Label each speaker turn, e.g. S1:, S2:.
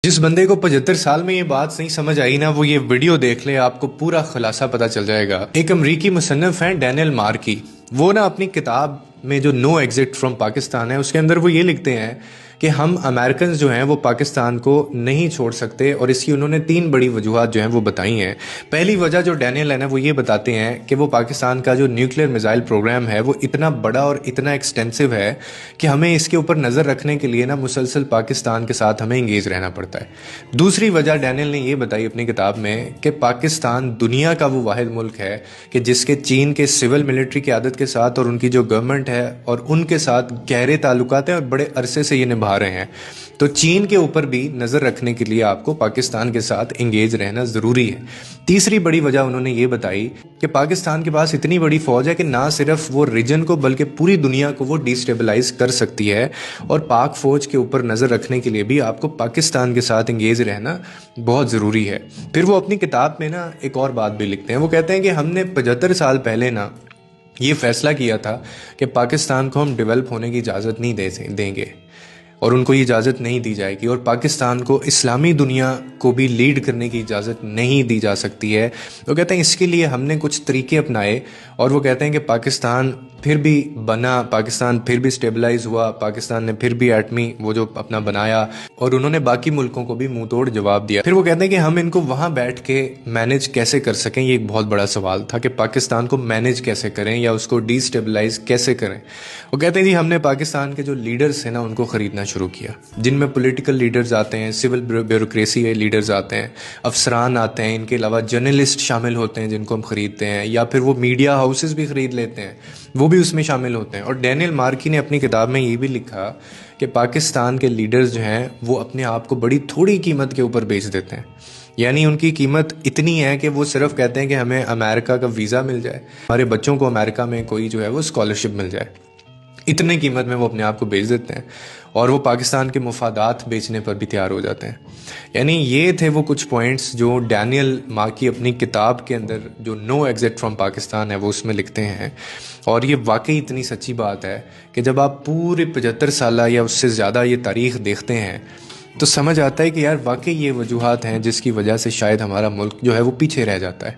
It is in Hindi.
S1: जिस बंदे को 75 साल में ये बात नहीं समझ आई ना, वो ये वीडियो देख ले, आपको पूरा खुलासा पता चल जाएगा। एक अमरीकी मुसन्निफ हैं डैनियल मार्की। वो ना अपनी किताब में जो नो एग्जिट फ्रॉम पाकिस्तान है, उसके अंदर वो ये लिखते हैं कि हम अमेरिकन जो हैं वो पाकिस्तान को नहीं छोड़ सकते, और इसकी उन्होंने 3 बड़ी वजूहत जो हैं वो बताई हैं। पहली वजह जो डैनियल है ना, वो ये बताते हैं कि वो पाकिस्तान का जो न्यूक्लियर मिसाइल प्रोग्राम है वो इतना बड़ा और इतना एक्सटेंसिव है कि हमें इसके ऊपर नज़र रखने के लिए ना मुसलसल पाकिस्तान के साथ हमें इंगेज रहना पड़ता है। दूसरी वजह डैनियल ने ये बताई अपनी किताब में कि पाकिस्तान दुनिया का वो वाहिद मुल्क है कि जिसके चीन के सिविल मिलिट्री क़यादत के साथ और उनकी जो गवर्नमेंट है और उनके साथ गहरे ताल्लुकात हैं और बड़े अरसे से ये निभा रहे हैं। तो चीन के ऊपर भी नज़र रखने के लिए आपको पाकिस्तान के साथ इंगेज रहना ज़रूरी है। तीसरी बड़ी वजह उन्होंने ये बताई कि पाकिस्तान के पास इतनी बड़ी फ़ौज है कि ना सिर्फ वो रीजन को बल्कि पूरी दुनिया को वो डिस्टेबलाइज कर सकती है, और पाक फ़ौज के ऊपर नज़र रखने के लिए भी आपको पाकिस्तान के साथ इंगेज रहना बहुत ज़रूरी है। फिर वो अपनी किताब में ना एक और बात भी लिखते हैं। वो कहते हैं कि हमने 75 साल पहले ना ये फैसला किया था कि पाकिस्तान को हम डेवलप होने की इजाज़त नहीं देंगे और उनको ये इजाज़त नहीं दी जाएगी, और पाकिस्तान को इस्लामी दुनिया को भी लीड करने की इजाज़त नहीं दी जा सकती है। वो कहते हैं इसके लिए हमने कुछ तरीके अपनाए, और वो कहते हैं कि पाकिस्तान फिर भी बना, पाकिस्तान फिर भी स्टेबलाइज हुआ, पाकिस्तान ने फिर भी एटमी वो जो अपना बनाया, और उन्होंने बाकी मुल्कों को भी मुंह तोड़ जवाब दिया। फिर वो कहते हैं कि हम इनको वहाँ बैठ के मैनेज कैसे कर सकें, ये एक बहुत बड़ा सवाल था कि पाकिस्तान को मैनेज कैसे करें या उसको डिस्टेबलाइज कैसे करें। वो कहते हैं जी हमने पाकिस्तान के जो लीडर्स हैं ना उनको ख़रीदना शुरू किया, जिनमें पॉलिटिकल लीडर्स आते हैं, सिविल ब्यूरोक्रेसी के लीडर्स आते हैं, अफसरान आते हैं, इनके अलावा जर्नलिस्ट शामिल होते हैं जिनको हम ख़रीदते हैं, या फिर वो मीडिया हाउसेस भी ख़रीद लेते हैं, वो भी उसमें शामिल होते हैं। और डैनियल मार्की ने अपनी किताब में ये भी लिखा कि पाकिस्तान के लीडर्स जो हैं वो अपने आप को बड़ी थोड़ी कीमत के ऊपर बेच देते हैं। यानी उनकी कीमत इतनी है कि वो सिर्फ कहते हैं कि हमें अमेरिका का वीज़ा मिल जाए, हमारे बच्चों को अमेरिका में कोई जो है वो स्कॉलरशिप मिल जाए, इतने कीमत में वो अपने आप को बेच देते हैं, और वो पाकिस्तान के मुफादात बेचने पर भी तैयार हो जाते हैं। यानी ये थे वो कुछ पॉइंट्स जो डैनियल मार्की अपनी किताब के अंदर जो नो एग्जिट फ्रॉम पाकिस्तान है वो उसमें लिखते हैं। और ये वाकई इतनी सच्ची बात है कि जब आप पूरे 75 साल या उससे ज़्यादा ये तारीख़ देखते हैं तो समझ आता है कि यार वाकई ये वजूहात हैं जिसकी वजह से शायद हमारा मुल्क जो है वो पीछे रह जाता है।